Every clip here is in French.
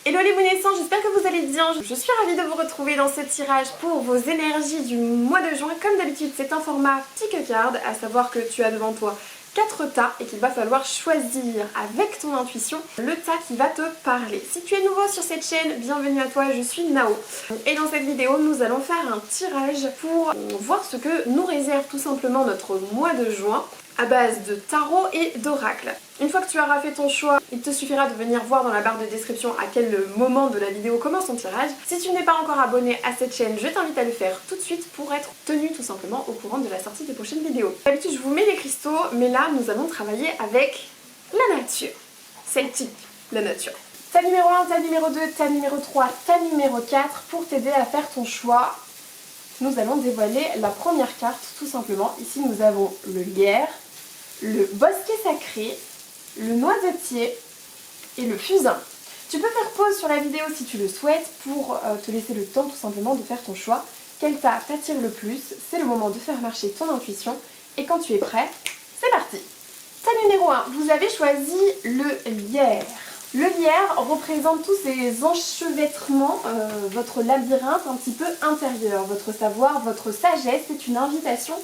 Hello les naissants, j'espère que vous allez bien. Je suis ravie de vous retrouver dans ce tirage pour vos énergies du mois de juin. Comme d'habitude, c'est un format ticket card, à savoir que tu as devant toi 4 tas et qu'il va falloir choisir avec ton intuition le tas qui va te parler. Si tu es nouveau sur cette chaîne, bienvenue à toi, je suis Nao. Et dans cette vidéo, nous allons faire un tirage pour voir ce que nous réserve tout simplement notre mois de juin à base de tarot et d'oracle. Une fois que tu auras fait ton choix, il te suffira de venir voir dans la barre de description à quel moment de la vidéo commence ton tirage. Si tu n'es pas encore abonné à cette chaîne, je t'invite à le faire tout de suite pour être tenu tout simplement au courant de la sortie des prochaines vidéos. D'habitude je vous mets les cristaux, mais là nous allons travailler avec la nature. Celtique, la nature. Ta numéro 1, ta numéro 2, ta numéro 3, ta numéro 4 pour t'aider à faire ton choix. Nous allons dévoiler la première carte tout simplement. Ici nous avons le lierre, le bosquet sacré, le noisetier et le fusain. Tu peux faire pause sur la vidéo si tu le souhaites pour te laisser le temps tout simplement de faire ton choix. Quel tas t'attire le plus? C'est le moment de faire marcher ton intuition et quand tu es prêt, c'est parti. Tas numéro 1, vous avez choisi le lierre. Le lierre représente tous ces enchevêtrements, votre labyrinthe un petit peu intérieur, votre savoir, votre sagesse. C'est une invitation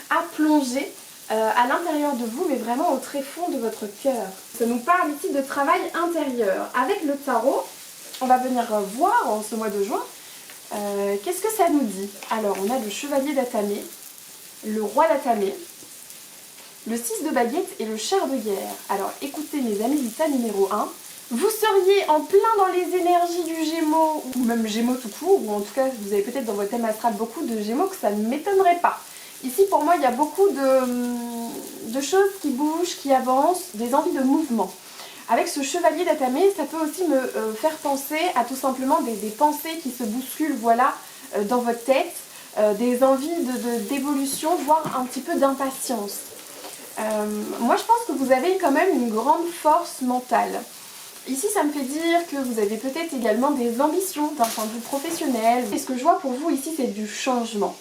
à plonger à l'intérieur de vous, mais vraiment au tréfonds de votre cœur. Ça nous parle ici de travail intérieur. Avec le tarot, on va venir voir en ce mois de juin, qu'est-ce que ça nous dit. Alors, on a le chevalier d'atamé, le roi d'atamé, le 6 de baguette et le char de guerre. Alors, écoutez mes amis du tas numéro 1, vous seriez en plein dans les énergies du Gémeaux, ou même Gémeaux tout court, ou en tout cas, vous avez peut-être dans votre thème astral beaucoup de Gémeaux, que ça ne m'étonnerait pas. Ici, pour moi, il y a beaucoup de choses qui bougent, qui avancent, des envies de mouvement. Avec ce chevalier d'atamé, ça peut aussi me faire penser à tout simplement des pensées qui se bousculent, voilà, dans votre tête, des envies d'évolution, voire un petit peu d'impatience. Moi, je pense que vous avez quand même une grande force mentale. Ici, ça me fait dire que vous avez peut-être également des ambitions d'un point de vue professionnel. Et ce que je vois pour vous ici, c'est du changement.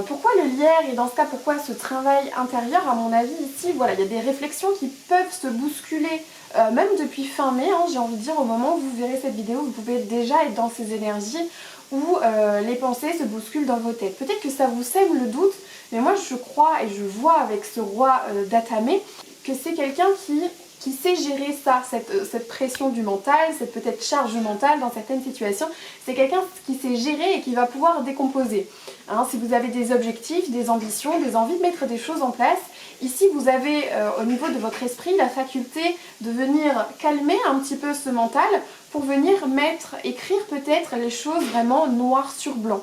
Pourquoi le lierre et dans ce cas pourquoi ce travail intérieur? À mon avis ici voilà, il y a des réflexions qui peuvent se bousculer même depuis fin mai, hein, j'ai envie de dire. Au moment où vous verrez cette vidéo, vous pouvez déjà être dans ces énergies où les pensées se bousculent dans vos têtes. Peut-être que ça vous sème le doute, mais moi je crois et je vois avec ce roi d'atamé que c'est quelqu'un qui sait gérer ça, cette pression du mental, cette peut-être charge mentale dans certaines situations. C'est quelqu'un qui sait gérer et qui va pouvoir décomposer. Hein, si vous avez des objectifs, des ambitions, des envies de mettre des choses en place, ici vous avez au niveau de votre esprit la faculté de venir calmer un petit peu ce mental pour venir écrire peut-être les choses vraiment noir sur blanc.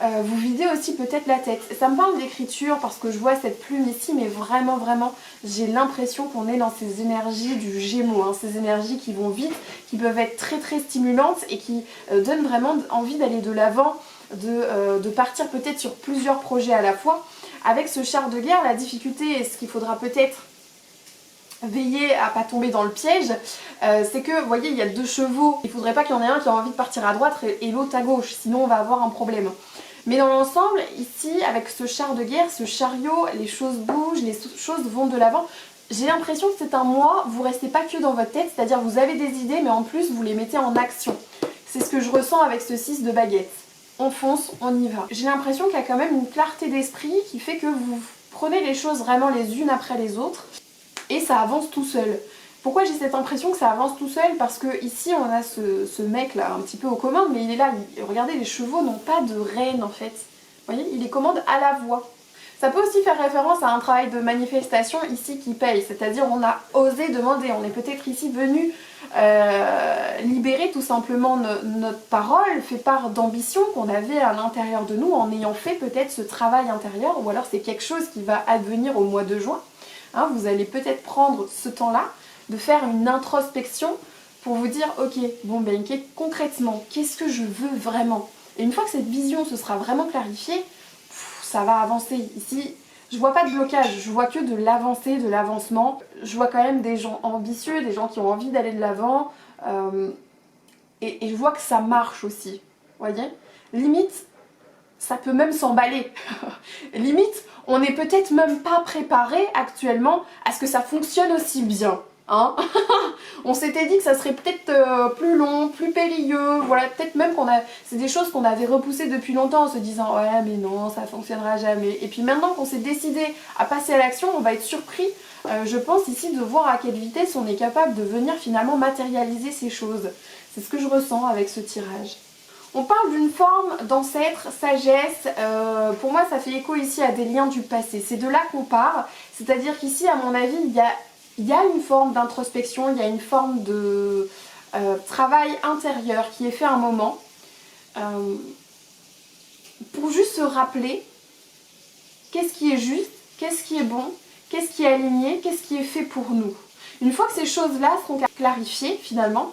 Vous videz aussi peut-être la tête. Ça me parle d'écriture parce que je vois cette plume ici, mais vraiment, j'ai l'impression qu'on est dans ces énergies du Gémeaux, hein, ces énergies qui vont vite, qui peuvent être très stimulantes et qui donnent vraiment envie d'aller de l'avant, de partir peut-être sur plusieurs projets à la fois. Avec ce char de guerre, la difficulté et ce qu'il faudra peut-être veiller à pas tomber dans le piège, c'est que, vous voyez, il y a 2 chevaux. Il ne faudrait pas qu'il y en ait un qui a envie de partir à droite et l'autre à gauche, sinon on va avoir un problème. Mais dans l'ensemble, ici, avec ce char de guerre, ce chariot, les choses bougent, les choses vont de l'avant. J'ai l'impression que c'est un mois, vous restez pas que dans votre tête, c'est-à-dire vous avez des idées, mais en plus vous les mettez en action. C'est ce que je ressens avec ce 6 de baguette. On fonce, on y va. J'ai l'impression qu'il y a quand même une clarté d'esprit qui fait que vous prenez les choses vraiment les unes après les autres et ça avance tout seul. Pourquoi j'ai cette impression que ça avance tout seul? Parce que ici on a ce mec là un petit peu aux commandes, mais il est là, regardez, les chevaux n'ont pas de rêne en fait. Vous voyez, il les commande à la voix. Ça peut aussi faire référence à un travail de manifestation ici qui paye, c'est-à-dire on a osé demander, on est peut-être ici venu libérer tout simplement notre parole, fait part d'ambition qu'on avait à l'intérieur de nous en ayant fait peut-être ce travail intérieur, ou alors c'est quelque chose qui va advenir au mois de juin. Hein, vous allez peut-être prendre ce temps-là de faire une introspection pour vous dire ok, bon ben concrètement, qu'est-ce que je veux vraiment? Et une fois que cette vision se sera vraiment clarifiée, ça va avancer. Ici, je vois pas de blocage, je vois que de l'avancée, de l'avancement. Je vois quand même des gens ambitieux, des gens qui ont envie d'aller de l'avant. Et je vois que ça marche aussi, voyez? Limite, ça peut même s'emballer. Limite, on n'est peut-être même pas préparé actuellement à ce que ça fonctionne aussi bien. hein. On s'était dit que ça serait peut-être plus long, plus périlleux, voilà, peut-être même c'est des choses qu'on avait repoussées depuis longtemps en se disant ouais mais non, ça fonctionnera jamais. Et puis maintenant qu'on s'est décidé à passer à l'action, on va être surpris, je pense ici, de voir à quelle vitesse on est capable de venir finalement matérialiser ces choses. C'est ce que je ressens avec ce tirage. On parle d'une forme d'ancêtre, sagesse, pour moi ça fait écho ici à des liens du passé, c'est de là qu'on part, c'est-à-dire qu'ici à mon avis il y a une forme d'introspection, il y a une forme de travail intérieur qui est fait à un moment, pour juste se rappeler qu'est-ce qui est juste, qu'est-ce qui est bon, qu'est-ce qui est aligné, qu'est-ce qui est fait pour nous. Une fois que ces choses-là seront clarifiées finalement,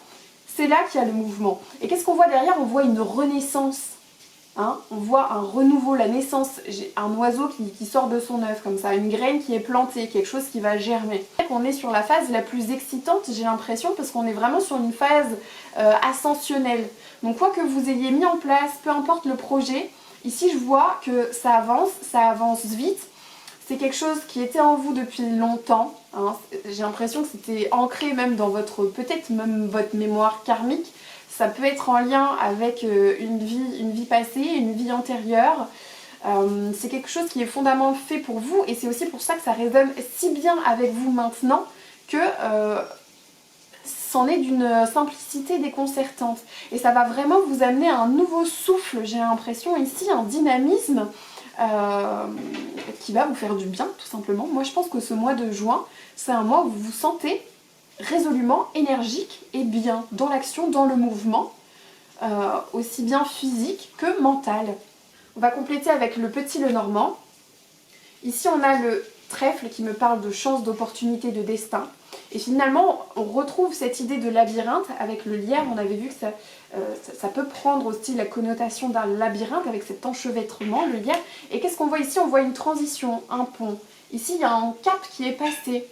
c'est là qu'il y a le mouvement. Et qu'est-ce qu'on voit derrière? On voit une renaissance. Hein, on voit un renouveau, la naissance. J'ai un oiseau qui sort de son œuf comme ça, une graine qui est plantée, quelque chose qui va germer. On est sur la phase la plus excitante, j'ai l'impression, parce qu'on est vraiment sur une phase ascensionnelle. Donc quoi que vous ayez mis en place, peu importe le projet, ici je vois que ça avance vite. C'est quelque chose qui était en vous depuis longtemps, hein. J'ai l'impression que c'était ancré même dans peut-être même votre mémoire karmique. Ça peut être en lien avec une vie passée, une vie antérieure. C'est quelque chose qui est fondamentalement fait pour vous et c'est aussi pour ça que ça résonne si bien avec vous maintenant que c'en est d'une simplicité déconcertante. Et ça va vraiment vous amener à un nouveau souffle, j'ai l'impression ici, un dynamisme qui va vous faire du bien tout simplement. Moi je pense que ce mois de juin, c'est un mois où vous vous sentez résolument énergique et bien dans l'action, dans le mouvement, aussi bien physique que mental. On va compléter avec le petit Lenormand. Ici on a le trèfle qui me parle de chance, d'opportunité, de destin. Et finalement on retrouve cette idée de labyrinthe avec le lierre. On avait vu que ça peut prendre aussi la connotation d'un labyrinthe avec cet enchevêtrement, le lierre. Et qu'est-ce qu'on voit ici? On voit une transition, un pont. Ici il y a un cap qui est passé.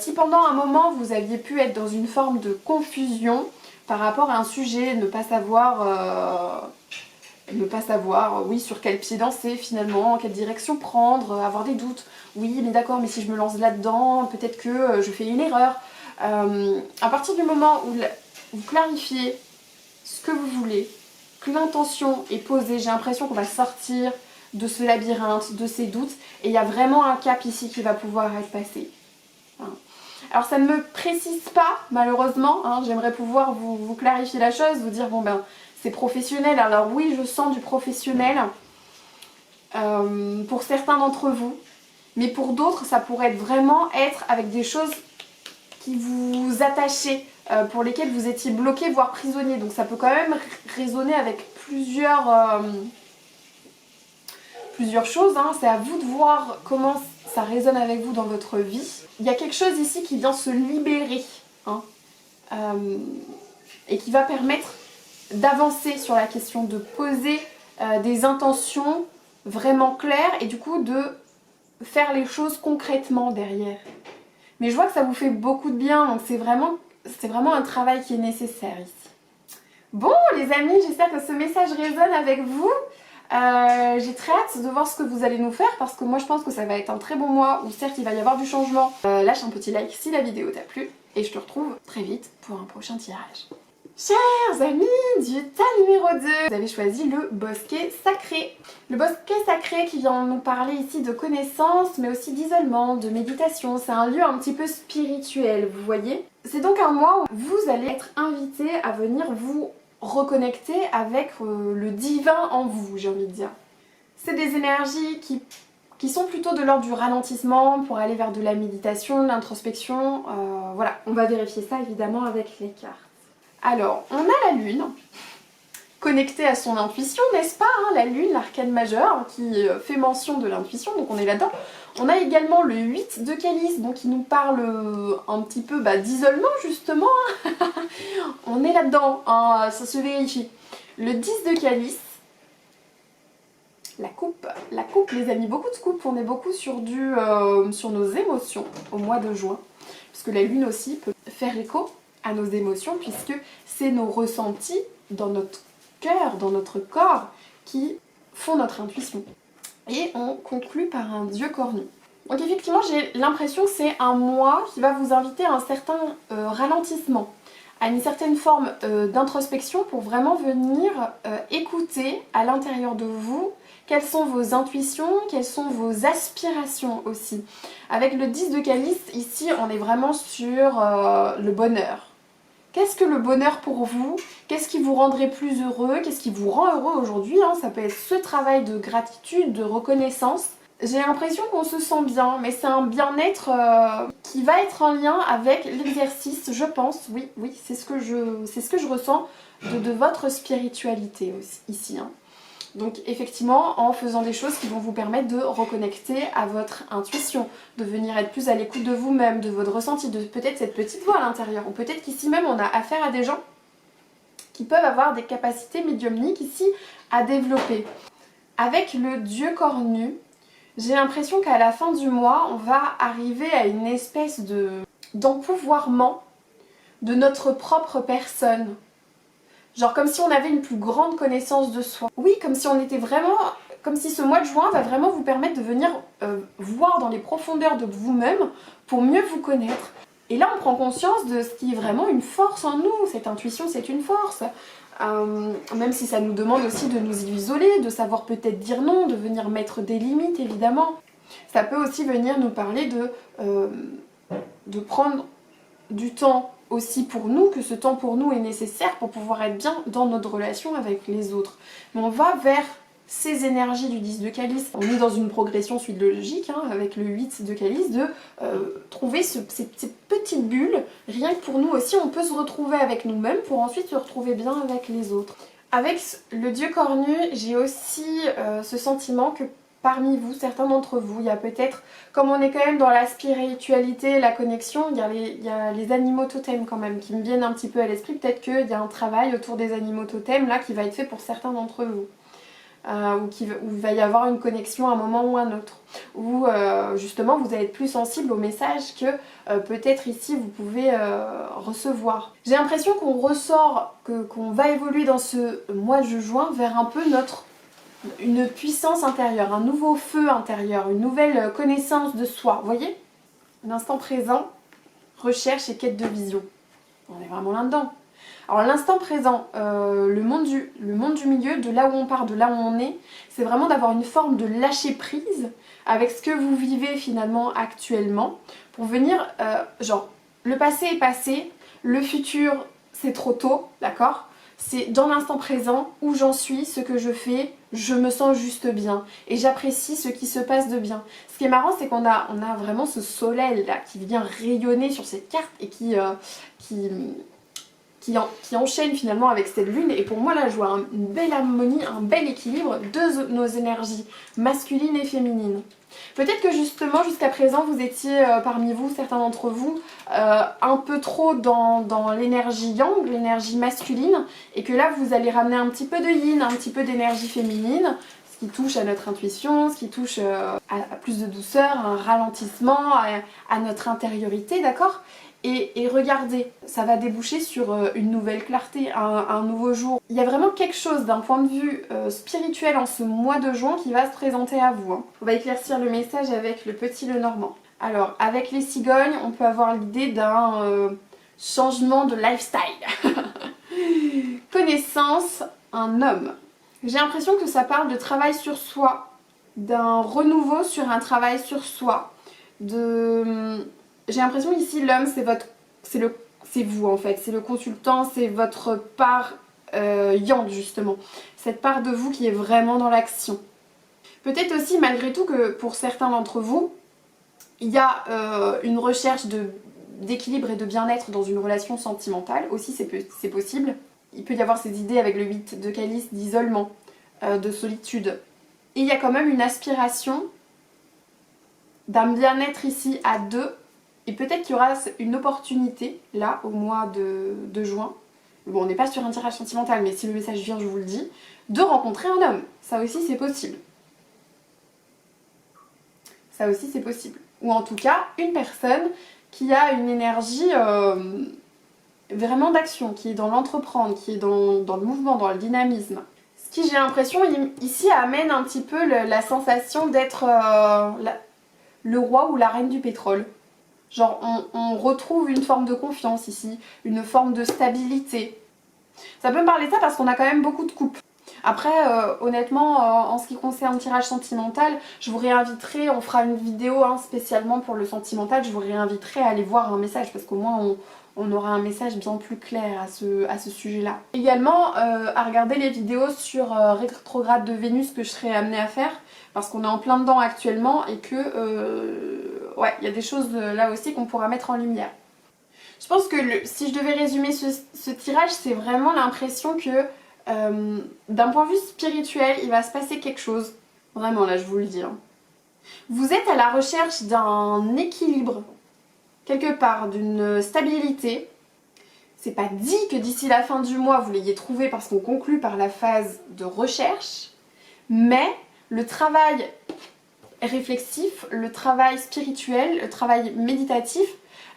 Si pendant un moment vous aviez pu être dans une forme de confusion par rapport à un sujet, ne pas savoir oui, sur quel pied danser finalement, quelle direction prendre, avoir des doutes, oui mais d'accord mais si je me lance là-dedans, peut-être que je fais une erreur. À partir du moment où vous clarifiez ce que vous voulez, que l'intention est posée, j'ai l'impression qu'on va sortir de ce labyrinthe, de ces doutes, et il y a vraiment un cap ici qui va pouvoir être passé. Alors ça ne me précise pas malheureusement, hein, j'aimerais pouvoir vous clarifier la chose, vous dire bon ben c'est professionnel, alors oui je sens du professionnel pour certains d'entre vous, mais pour d'autres ça pourrait vraiment être avec des choses qui vous attachaient, pour lesquelles vous étiez bloqué voire prisonnier, donc ça peut quand même résonner avec plusieurs choses, hein. C'est à vous de voir comment ça résonne avec vous dans votre vie. Il y a quelque chose ici qui vient se libérer, hein, et qui va permettre d'avancer sur la question, de poser des intentions vraiment claires et du coup de faire les choses concrètement derrière. Mais je vois que ça vous fait beaucoup de bien, donc c'est vraiment un travail qui est nécessaire ici. Bon les amis, j'espère que ce message résonne avec vous. J'ai très hâte de voir ce que vous allez nous faire parce que moi je pense que ça va être un très bon mois où certes il va y avoir du changement. Lâche un petit like si la vidéo t'a plu et je te retrouve très vite pour un prochain tirage. Chers amis du tas numéro 2, vous avez choisi le bosquet sacré. Le bosquet sacré qui vient nous parler ici de connaissances mais aussi d'isolement, de méditation. C'est un lieu un petit peu spirituel, vous voyez. C'est donc un mois où vous allez être invité à venir vous reconnecter avec le divin en vous, j'ai envie de dire. C'est des énergies qui sont plutôt de l'ordre du ralentissement pour aller vers de la méditation, de l'introspection. Voilà, on va vérifier ça évidemment avec les cartes. Alors, on a la lune, connectée à son intuition, n'est-ce pas, hein, la lune, l'arcane majeur, qui fait mention de l'intuition, donc on est là-dedans. On a également le 8 de calice, donc qui nous parle un petit peu d'isolement justement. On est là-dedans, hein, ça se vérifie. Le 10 de calice, la coupe les amis, beaucoup de coupes, on est beaucoup sur nos émotions au mois de juin, puisque la lune aussi peut faire écho à nos émotions, puisque c'est nos ressentis dans notre cœur, dans notre corps, qui font notre intuition. Et on conclut par un dieu cornu. Donc effectivement, j'ai l'impression que c'est un mois qui va vous inviter à un certain ralentissement, à une certaine forme d'introspection pour vraiment venir écouter à l'intérieur de vous quelles sont vos intuitions, quelles sont vos aspirations aussi. Avec le 10 de calice, ici on est vraiment sur le bonheur. Qu'est-ce que le bonheur pour vous? Qu'est-ce qui vous rendrait plus heureux? Qu'est-ce qui vous rend heureux aujourd'hui, hein? Ça peut être ce travail de gratitude, de reconnaissance. J'ai l'impression qu'on se sent bien, mais c'est un bien-être qui va être en lien avec l'exercice, je pense. Oui, c'est ce que je ressens de votre spiritualité aussi, ici. Hein. Donc effectivement, en faisant des choses qui vont vous permettre de reconnecter à votre intuition, de venir être plus à l'écoute de vous-même, de votre ressenti, de peut-être cette petite voix à l'intérieur. Ou peut-être qu'ici même, on a affaire à des gens qui peuvent avoir des capacités médiumniques ici à développer. Avec le dieu cornu, j'ai l'impression qu'à la fin du mois, on va arriver à une espèce d'empouvoirment de notre propre personne. Genre comme si on avait une plus grande connaissance de soi. Oui, comme si on était vraiment... Comme si ce mois de juin va vraiment vous permettre de venir voir dans les profondeurs de vous-même pour mieux vous connaître. Et là, on prend conscience de ce qui est vraiment une force en nous. Cette intuition, c'est une force. Même si ça nous demande aussi de nous isoler, de savoir peut-être dire non, de venir mettre des limites, évidemment. Ça peut aussi venir nous parler de prendre du temps aussi pour nous, que ce temps pour nous est nécessaire pour pouvoir être bien dans notre relation avec les autres. Mais on va vers ces énergies du 10 de calice. On est dans une progression suite logique, hein, avec le 8 de calice, de trouver ces petites bulles. Rien que pour nous aussi, on peut se retrouver avec nous-mêmes pour ensuite se retrouver bien avec les autres. Avec le dieu cornu, j'ai aussi ce sentiment que parmi vous, certains d'entre vous, il y a peut-être, comme on est quand même dans la spiritualité, la connexion, il y a les animaux totems quand même qui me viennent un petit peu à l'esprit. Peut-être qu'il y a un travail autour des animaux totems là qui va être fait pour certains d'entre vous. Où il va y avoir une connexion à un moment ou à un autre. Où justement vous allez être plus sensible aux messages que peut-être ici vous pouvez recevoir. J'ai l'impression qu'on ressort, qu'on va évoluer dans ce mois de juin vers un peu une puissance intérieure, un nouveau feu intérieur, une nouvelle connaissance de soi. Vous voyez? L'instant présent, recherche et quête de vision. On est vraiment là-dedans. Alors l'instant présent, le monde du milieu, de là où on part, de là où on est, c'est vraiment d'avoir une forme de lâcher prise avec ce que vous vivez finalement actuellement pour venir, genre, le passé est passé, le futur c'est trop tôt, d'accord? C'est dans l'instant présent où j'en suis, ce que je fais, je me sens juste bien et j'apprécie ce qui se passe de bien. Ce qui est marrant, c'est qu'on a vraiment ce soleil là qui vient rayonner sur cette carte et qui enchaîne finalement avec cette lune. Et pour moi là, je vois une belle harmonie, un bel équilibre de nos énergies masculines et féminines. Peut-être que justement jusqu'à présent vous étiez parmi vous, certains d'entre vous, un peu trop dans l'énergie yang, l'énergie masculine, et que là vous allez ramener un petit peu de yin, un petit peu d'énergie féminine, ce qui touche à notre intuition, ce qui touche à plus de douceur, à un ralentissement, à notre intériorité, d'accord ? Et regardez, ça va déboucher sur une nouvelle clarté, un nouveau jour. Il y a vraiment quelque chose d'un point de vue spirituel en ce mois de juin qui va se présenter à vous. Hein. On va éclaircir le message avec le petit Lenormand. Alors, avec les cigognes, on peut avoir l'idée d'un changement de lifestyle. Connaissance, un homme. J'ai l'impression que ça parle de travail sur soi, d'un renouveau sur un travail sur soi, J'ai l'impression ici l'homme c'est vous en fait, c'est le consultant, c'est votre part yang justement, cette part de vous qui est vraiment dans l'action. Peut-être aussi malgré tout que pour certains d'entre vous, il y a une recherche d'équilibre et de bien-être dans une relation sentimentale, aussi c'est possible. Il peut y avoir ces idées avec le 8 de calice d'isolement, de solitude. Et il y a quand même une aspiration d'un bien-être ici à deux. Et peut-être qu'il y aura une opportunité, là, au mois de juin. Bon, on n'est pas sur un tirage sentimental, mais si le message vient, je vous le dis, de rencontrer un homme. Ça aussi, c'est possible. Ça aussi, c'est possible. Ou en tout cas, une personne qui a une énergie vraiment d'action, qui est dans l'entreprendre, qui est dans le mouvement, dans le dynamisme. Ce qui, j'ai l'impression, ici, amène un petit peu la sensation d'être... le roi ou la reine du pétrole. Genre on retrouve une forme de confiance ici, une forme de stabilité. Ça peut me parler de ça parce qu'on a quand même beaucoup de coupes. Après, honnêtement, en ce qui concerne le tirage sentimental, je vous réinviterai, on fera une vidéo spécialement pour le sentimental, je vous réinviterai à aller voir un message parce qu'au moins on aura un message bien plus clair à ce sujet-là. Également, à regarder les vidéos sur rétrograde de Vénus que je serai amenée à faire parce qu'on est en plein dedans actuellement et que, ouais, il y a des choses là aussi qu'on pourra mettre en lumière. Je pense que si je devais résumer ce tirage, c'est vraiment l'impression que d'un point de vue spirituel, il va se passer quelque chose. Vraiment, là, je vous le dis. Vous êtes à la recherche d'un équilibre, quelque part, d'une stabilité. C'est pas dit que d'ici la fin du mois, vous l'ayez trouvé parce qu'on conclut par la phase de recherche, mais le travail réflexif, le travail spirituel, le travail méditatif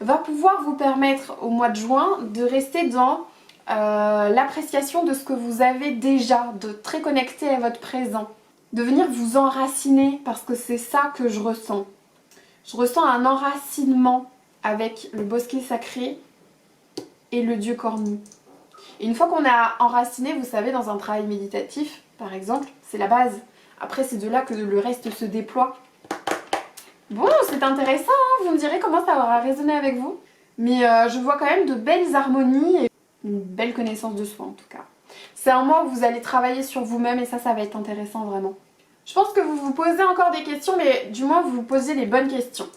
va pouvoir vous permettre au mois de juin de rester dans l'appréciation de ce que vous avez déjà, de très connecté à votre présent, de venir vous enraciner parce que c'est ça que je ressens. Je ressens un enracinement avec le bosquet sacré et le dieu cornu. Et une fois qu'on a enraciné, vous savez, dans un travail méditatif, par exemple, c'est la base. Après, c'est de là que le reste se déploie. Bon, c'est intéressant, vous me direz comment ça aura résonné avec vous. Mais je vois quand même de belles harmonies et une belle connaissance de soi en tout cas. C'est un mois où vous allez travailler sur vous-même et ça va être intéressant vraiment. Je pense que vous vous posez encore des questions, mais du moins vous vous posez les bonnes questions.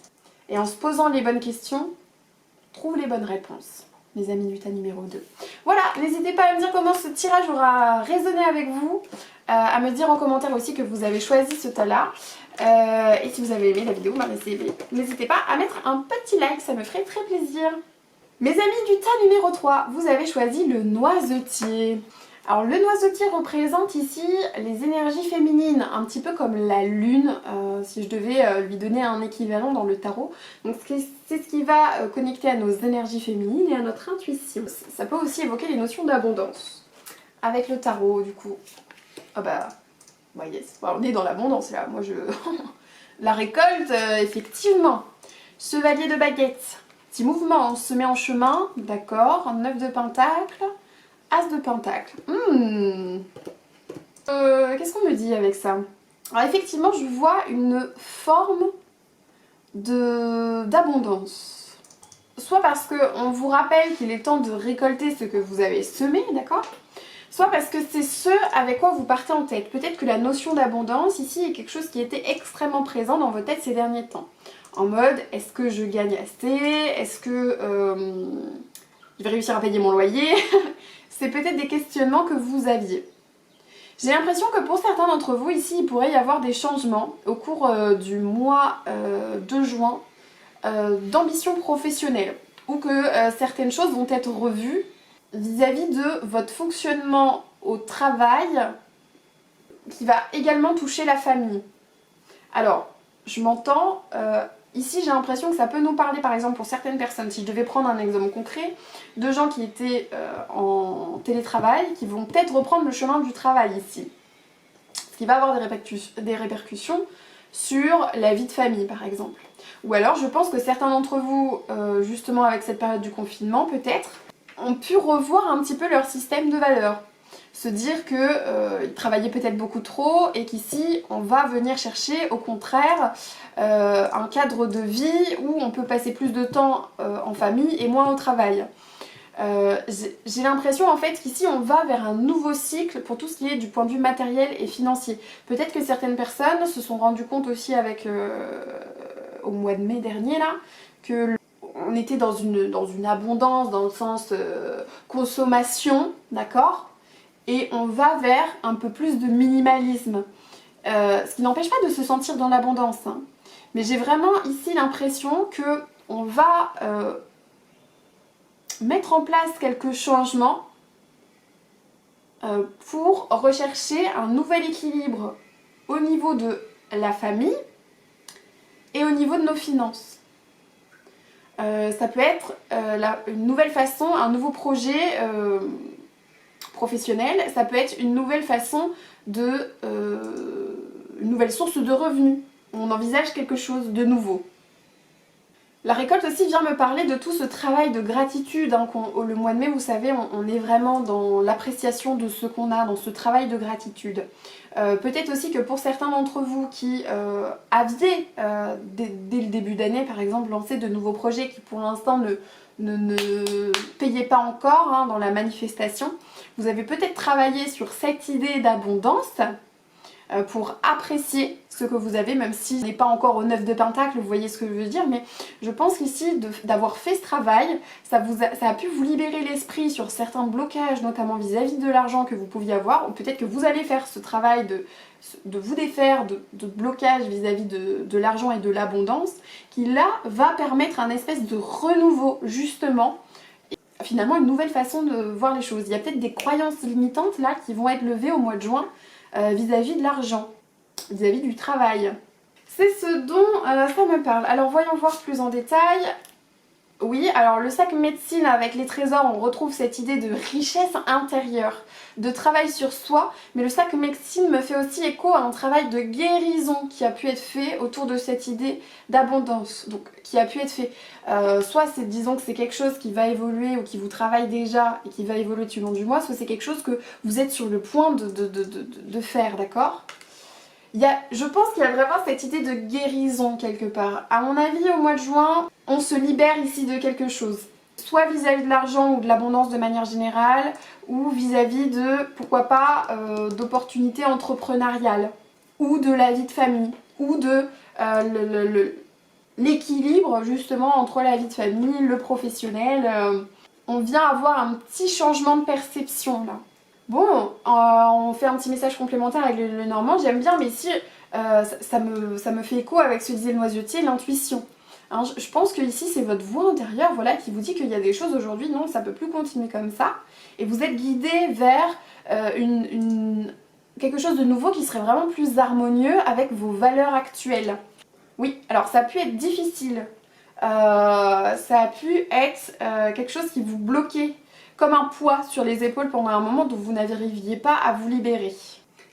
Et en se posant les bonnes questions, on trouve les bonnes réponses. Mes amis du tas numéro 2. Voilà, n'hésitez pas à me dire comment ce tirage aura résonné avec vous, à me dire en commentaire aussi que vous avez choisi ce tas-là. Et si vous avez aimé la vidéo, n'hésitez pas à mettre un petit like, ça me ferait très plaisir. Mes amis du tas numéro 3, vous avez choisi le noisetier. Alors le noisetier représente ici les énergies féminines, un petit peu comme la lune, si je devais lui donner un équivalent dans le tarot. Donc c'est ce qui va connecter à nos énergies féminines et à notre intuition. Ça peut aussi évoquer les notions d'abondance. Avec le tarot du coup. Ah bah yes, on est dans l'abondance là, moi je... La récolte, effectivement. Chevalier de baguette. Petit mouvement, on se met en chemin, d'accord. 9 de pentacle. As de pentacle. Qu'est-ce qu'on me dit avec ça? Alors effectivement, je vois une forme d'abondance. Soit parce qu'on vous rappelle qu'il est temps de récolter ce que vous avez semé, d'accord? Soit parce que c'est ce avec quoi vous partez en tête. Peut-être que la notion d'abondance ici est quelque chose qui était extrêmement présent dans vos têtes ces derniers temps. En mode, est-ce que je gagne assez? Est-ce que je vais réussir à payer mon loyer? C'est peut-être des questionnements que vous aviez. J'ai l'impression que pour certains d'entre vous ici, il pourrait y avoir des changements au cours du mois de juin d'ambition professionnelle ou que certaines choses vont être revues vis-à-vis de votre fonctionnement au travail qui va également toucher la famille. Alors, je m'entends... Ici, j'ai l'impression que ça peut nous parler, par exemple, pour certaines personnes, si je devais prendre un exemple concret, de gens qui étaient en télétravail, qui vont peut-être reprendre le chemin du travail ici. Ce qui va avoir des répercussions sur la vie de famille, par exemple. Ou alors, je pense que certains d'entre vous, justement avec cette période du confinement, peut-être, ont pu revoir un petit peu leur système de valeurs. Se dire qu'ils travaillaient peut-être beaucoup trop et qu'ici on va venir chercher au contraire un cadre de vie où on peut passer plus de temps en famille et moins au travail. J'ai l'impression en fait qu'ici on va vers un nouveau cycle pour tout ce qui est du point de vue matériel et financier. Peut-être que certaines personnes se sont rendues compte aussi avec au mois de mai dernier là que on était dans une abondance dans le sens consommation, d'accord ? Et on va vers un peu plus de minimalisme. Ce qui n'empêche pas de se sentir dans l'abondance. Hein. Mais j'ai vraiment ici l'impression qu'on va mettre en place quelques changements pour rechercher un nouvel équilibre au niveau de la famille et au niveau de nos finances. Ça peut être une nouvelle façon, un nouveau projet professionnel, ça peut être une nouvelle façon une nouvelle source de revenus. on envisage quelque chose de nouveau. La récolte aussi vient me parler de tout ce travail de gratitude, hein, le mois de mai, vous savez, on est vraiment dans l'appréciation de ce qu'on a, dans ce travail de gratitude. Peut-être aussi que pour certains d'entre vous qui aviez, dès le début d'année par exemple, lancé de nouveaux projets qui pour l'instant ne payaient pas encore, hein, dans la manifestation, vous avez peut-être travaillé sur cette idée d'abondance pour apprécier ce que vous avez, même si ce n'est pas encore au 9 de Pentacle, vous voyez ce que je veux dire, mais je pense qu'ici, d'avoir fait ce travail, ça a pu vous libérer l'esprit sur certains blocages, notamment vis-à-vis de l'argent que vous pouviez avoir, ou peut-être que vous allez faire ce travail de vous défaire de blocage vis-à-vis de l'argent et de l'abondance, qui là va permettre un espèce de renouveau, justement, et finalement une nouvelle façon de voir les choses. Il y a peut-être des croyances limitantes là qui vont être levées au mois de juin, vis-à-vis de l'argent, vis-à-vis du travail. C'est ce dont ça me parle. Alors voyons voir plus en détail. Oui, alors le sac médecine avec les trésors, on retrouve cette idée de richesse intérieure, de travail sur soi, mais le sac médecine me fait aussi écho à un travail de guérison qui a pu être fait autour de cette idée d'abondance, donc qui a pu être fait. Soit c'est, disons que c'est quelque chose qui va évoluer ou qui vous travaille déjà et qui va évoluer tout le long du mois, soit c'est quelque chose que vous êtes sur le point de faire, d'accord ? Je pense qu'il y a vraiment cette idée de guérison quelque part. À mon avis, au mois de juin, on se libère ici de quelque chose. Soit vis-à-vis de l'argent ou de l'abondance de manière générale, ou vis-à-vis de, pourquoi pas, d'opportunités entrepreneuriales, ou de la vie de famille, ou de l'équilibre justement entre la vie de famille, le professionnel. On vient avoir un petit changement de perception là. Bon, on fait un petit message complémentaire avec le normand, j'aime bien, mais ici, ça me fait écho avec ce que disait le noisetier, l'intuition. Hein, je pense que ici, c'est votre voix intérieure, voilà, qui vous dit qu'il y a des choses aujourd'hui, non, ça peut plus continuer comme ça. Et vous êtes guidé vers quelque chose de nouveau qui serait vraiment plus harmonieux avec vos valeurs actuelles. Oui, alors ça a pu être difficile. Ça a pu être quelque chose qui vous bloquait, comme un poids sur les épaules pendant un moment dont vous n'arriviez pas à vous libérer.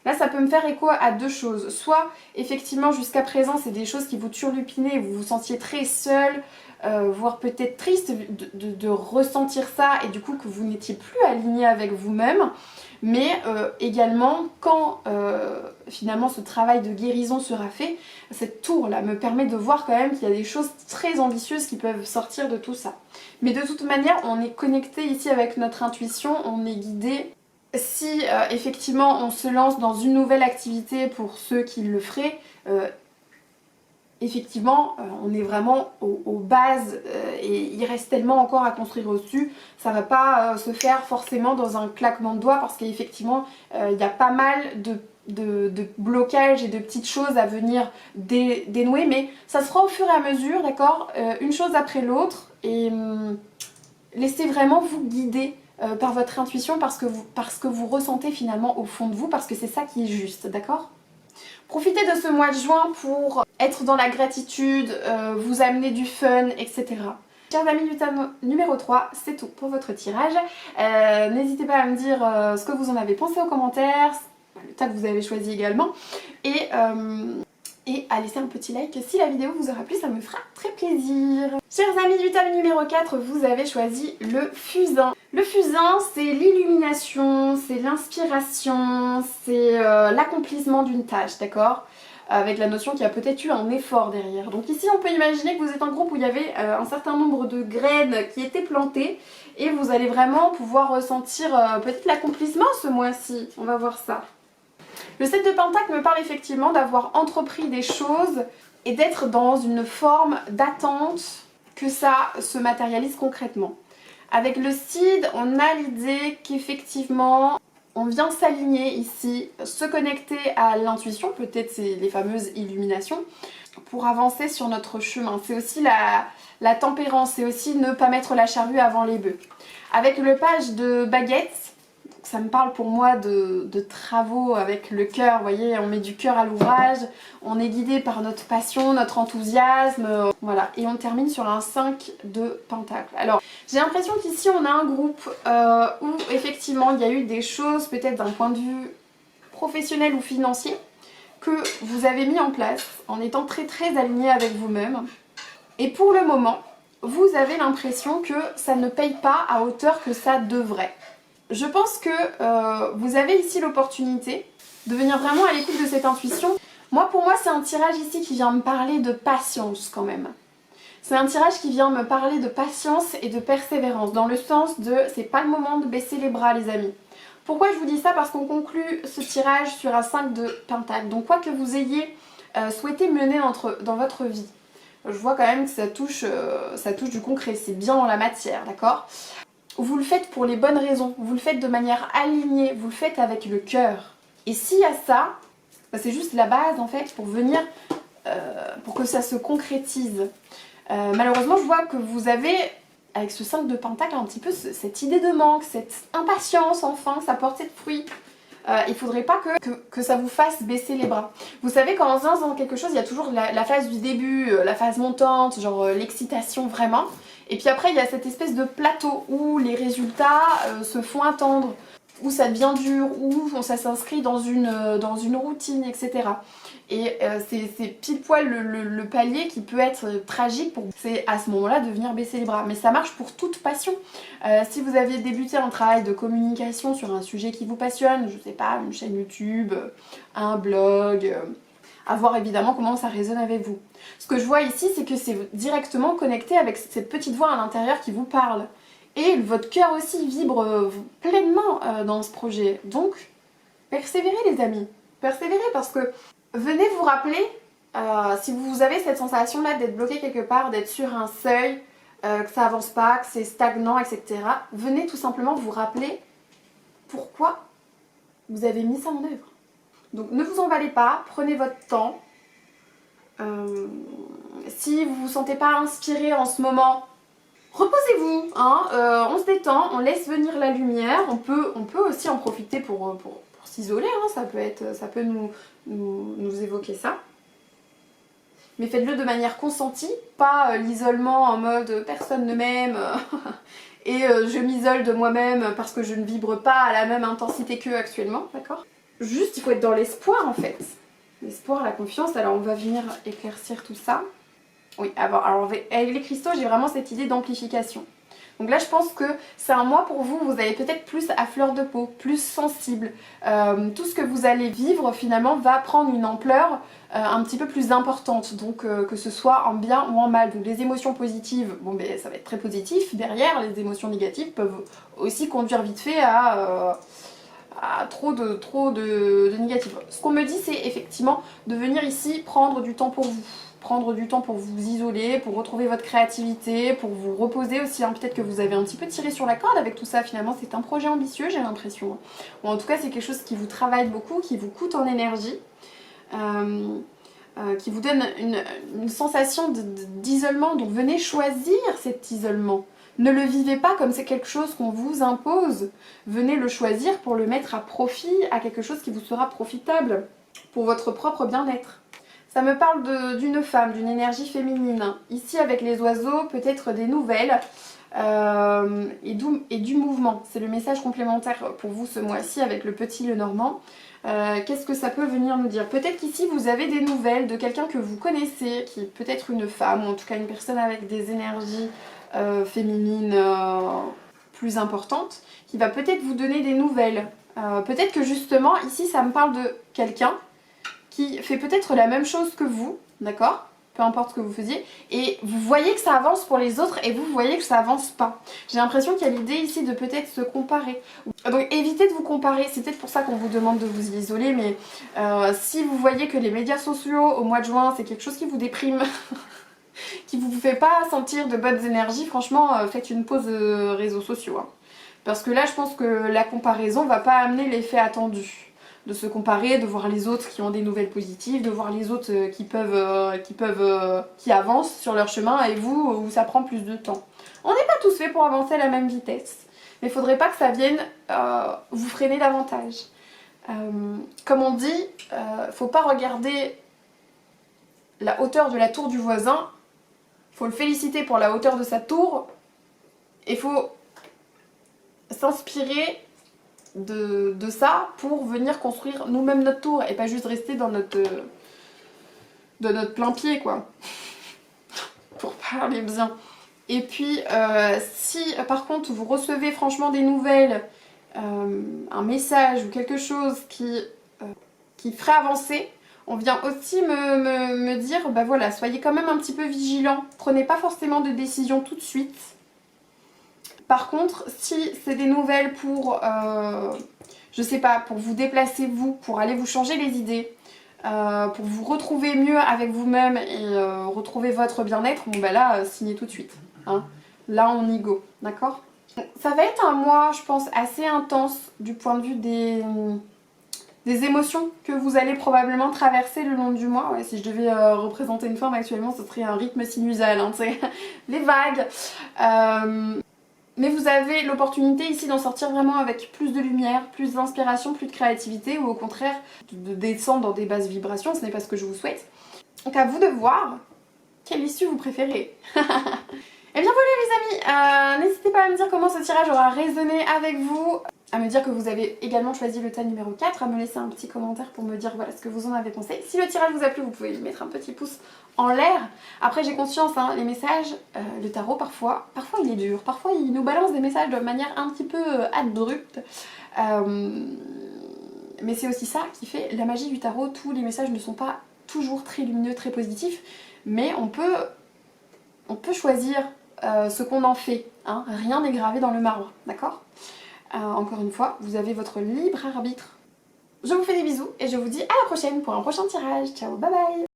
Là, ça peut me faire écho à deux choses. Soit, effectivement, jusqu'à présent, c'est des choses qui vous turlupinaient et vous vous sentiez très seul, voire peut-être triste de ressentir ça et du coup que vous n'étiez plus aligné avec vous-même. Mais également, quand finalement ce travail de guérison sera fait, cette tour-là me permet de voir quand même qu'il y a des choses très ambitieuses qui peuvent sortir de tout ça. Mais de toute manière, on est connecté ici avec notre intuition, on est guidé. Si effectivement on se lance dans une nouvelle activité pour ceux qui le feraient, effectivement on est vraiment aux bases et il reste tellement encore à construire au-dessus, ça va pas se faire forcément dans un claquement de doigts parce qu'effectivement il y a pas mal de blocages et de petites choses à venir dénouer, mais ça sera au fur et à mesure, d'accord, une chose après l'autre, et laissez vraiment vous guider par votre intuition parce que vous ressentez finalement au fond de vous, parce que c'est ça qui est juste, d'accord ? Profitez de ce mois de juin pour être dans la gratitude, vous amener du fun, etc. Chers amis du tarot numéro 3, c'est tout pour votre tirage. N'hésitez pas à me dire ce que vous en avez pensé aux commentaires, le tas que vous avez choisi également, et à laisser un petit like si la vidéo vous aura plu, ça me fera très plaisir. Chers amis du tarot numéro 4, vous avez choisi le fusain. Le fusain, c'est l'illumination, c'est l'inspiration, c'est l'accomplissement d'une tâche, d'accord ? Avec la notion qu'il y a peut-être eu un effort derrière. Donc ici, on peut imaginer que vous êtes un groupe où il y avait un certain nombre de graines qui étaient plantées et vous allez vraiment pouvoir ressentir peut-être l'accomplissement ce mois-ci. On va voir ça. Le 7 de Pentacle me parle effectivement d'avoir entrepris des choses et d'être dans une forme d'attente que ça se matérialise concrètement. Avec le CID, on a l'idée qu'effectivement, on vient s'aligner ici, se connecter à l'intuition, peut-être c'est les fameuses illuminations, pour avancer sur notre chemin. C'est aussi la tempérance, c'est aussi ne pas mettre la charrue avant les bœufs. Avec le page de baguette, ça me parle pour moi de travaux avec le cœur, vous voyez, on met du cœur à l'ouvrage, on est guidé par notre passion, notre enthousiasme, voilà. Et on termine sur un 5 de Pentacle. Alors, j'ai l'impression qu'ici on a un groupe où effectivement il y a eu des choses, peut-être d'un point de vue professionnel ou financier, que vous avez mis en place en étant très aligné avec vous-même. Et pour le moment, vous avez l'impression que ça ne paye pas à hauteur que ça devrait. Je pense que vous avez ici l'opportunité de venir vraiment à l'écoute de cette intuition. Pour moi, c'est un tirage ici qui vient me parler de patience quand même. C'est un tirage qui vient me parler de patience et de persévérance, dans le sens de c'est pas le moment de baisser les bras les amis. Pourquoi je vous dis ça? Parce qu'on conclut ce tirage sur un 5 de Pentacle. Donc quoi que vous ayez souhaité mener dans votre vie, je vois quand même que ça touche du concret, c'est bien dans la matière, d'accord? Vous le faites pour les bonnes raisons, vous le faites de manière alignée, vous le faites avec le cœur. Et s'il y a ça, c'est juste la base en fait pour venir, pour que ça se concrétise. Malheureusement, je vois que vous avez, avec ce 5 de Pentacle, un petit peu cette idée de manque, cette impatience enfin, ça porte ses fruits. Il faudrait pas que ça vous fasse baisser les bras. Vous savez, quand on se lance dans quelque chose, il y a toujours la phase du début, la phase montante, genre l'excitation vraiment. Et puis après, il y a cette espèce de plateau où les résultats se font attendre, où ça devient dur, où ça s'inscrit dans une routine, etc. Et c'est pile poil le palier qui peut être tragique pour vous. C'est à ce moment-là de venir baisser les bras. Mais ça marche pour toute passion. Si vous aviez débuté un travail de communication sur un sujet qui vous passionne, je sais pas, une chaîne YouTube, un blog, à voir évidemment comment ça résonne avec vous. Ce que je vois ici, c'est que c'est directement connecté avec cette petite voix à l'intérieur qui vous parle. Et votre cœur aussi vibre pleinement dans ce projet. Donc, persévérez les amis. Persévérez parce que venez vous rappeler, si vous avez cette sensation-là d'être bloqué quelque part, d'être sur un seuil, que ça avance pas, que c'est stagnant, etc. Venez tout simplement vous rappeler pourquoi vous avez mis ça en œuvre. Donc ne vous emballez pas, prenez votre temps. Si vous ne vous sentez pas inspiré en ce moment, reposez-vous, hein, on se détend, on laisse venir la lumière, on peut aussi en profiter pour s'isoler, hein, ça peut nous évoquer ça. Mais faites-le de manière consentie, pas l'isolement en mode personne ne m'aime et je m'isole de moi-même parce que je ne vibre pas à la même intensité qu'eux actuellement, d'accord? Juste, il faut être dans l'espoir en fait. L'espoir, la confiance, alors on va venir éclaircir tout ça. Oui, alors avec les cristaux, j'ai vraiment cette idée d'amplification. Donc là, je pense que c'est un mois pour vous, vous allez peut-être plus à fleur de peau, plus sensible. Tout ce que vous allez vivre, finalement, va prendre une ampleur un petit peu plus importante. Donc, que ce soit en bien ou en mal. Donc, les émotions positives, bon, ben, ça va être très positif. Derrière, les émotions négatives peuvent aussi conduire vite fait à trop de négatifs. Ce qu'on me dit, c'est effectivement de venir ici prendre du temps pour vous. Prendre du temps pour vous isoler, pour retrouver votre créativité, pour vous reposer aussi. Hein. Peut-être que vous avez un petit peu tiré sur la corde avec tout ça. Finalement, c'est un projet ambitieux, j'ai l'impression. Ou en tout cas, c'est quelque chose qui vous travaille beaucoup, qui vous coûte en énergie, qui vous donne une sensation d'isolement. Donc venez choisir cet isolement. Ne le vivez pas comme c'est quelque chose qu'on vous impose. Venez le choisir pour le mettre à profit, à quelque chose qui vous sera profitable pour votre propre bien-être. Ça me parle d'une femme, d'une énergie féminine. Ici, avec les oiseaux, peut-être des nouvelles et du mouvement. C'est le message complémentaire pour vous ce mois-ci avec le petit Lenormand. Qu'est-ce que ça peut venir nous dire? Peut-être qu'ici, vous avez des nouvelles de quelqu'un que vous connaissez, qui est peut-être une femme, ou en tout cas une personne avec des énergies féminines plus importantes, qui va peut-être vous donner des nouvelles. Peut-être que justement, ici, ça me parle de quelqu'un qui fait peut-être la même chose que vous, d'accord? Peu importe ce que vous faisiez, et vous voyez que ça avance pour les autres et vous voyez que ça avance pas. J'ai l'impression qu'il y a l'idée ici de peut-être se comparer. Donc évitez de vous comparer, c'est peut-être pour ça qu'on vous demande de vous isoler, mais si vous voyez que les médias sociaux au mois de juin c'est quelque chose qui vous déprime, qui vous fait pas sentir de bonnes énergies, franchement faites une pause réseaux sociaux. Hein. Parce que là je pense que la comparaison va pas amener l'effet attendu. De se comparer, de voir les autres qui ont des nouvelles positives, de voir les autres qui avancent sur leur chemin et vous, où ça prend plus de temps. On n'est pas tous faits pour avancer à la même vitesse, mais il ne faudrait pas que ça vienne vous freiner davantage. Comme on dit, faut pas regarder la hauteur de la tour du voisin, faut le féliciter pour la hauteur de sa tour, et faut s'inspirer de ça pour venir construire nous-mêmes notre tour et pas juste rester dans notre plein pied quoi. Pour parler bien. Et puis si par contre vous recevez franchement des nouvelles, un message ou quelque chose qui ferait avancer, on vient aussi me dire, bah voilà, soyez quand même un petit peu vigilants, prenez pas forcément de décision tout de suite. Par contre, si c'est des nouvelles pour, je sais pas, pour vous déplacer vous, pour aller vous changer les idées, pour vous retrouver mieux avec vous-même et retrouver votre bien-être, bon bah là, signez tout de suite. Hein. Là, on y go, d'accord? Ça va être un mois, je pense, assez intense du point de vue des émotions que vous allez probablement traverser le long du mois. Ouais, si je devais représenter une forme actuellement, ce serait un rythme sinusal, hein, les vagues. Mais vous avez l'opportunité ici d'en sortir vraiment avec plus de lumière, plus d'inspiration, plus de créativité, ou au contraire de descendre dans des basses vibrations, ce n'est pas ce que je vous souhaite. Donc à vous de voir quelle issue vous préférez. Et bien voilà les amis, n'hésitez pas à me dire comment ce tirage aura résonné avec vous, à me dire que vous avez également choisi le tas numéro 4, à me laisser un petit commentaire pour me dire voilà ce que vous en avez pensé. Si le tirage vous a plu, vous pouvez lui mettre un petit pouce en l'air. Après j'ai conscience, hein, les messages, le tarot parfois il est dur, parfois il nous balance des messages de manière un petit peu abrupte. Mais c'est aussi ça qui fait la magie du tarot, tous les messages ne sont pas toujours très lumineux, très positifs, mais on peut choisir ce qu'on en fait, hein. Rien n'est gravé dans le marbre, d'accord? Encore une fois, vous avez votre libre arbitre. Je vous fais des bisous et je vous dis à la prochaine pour un prochain tirage. Ciao, bye bye!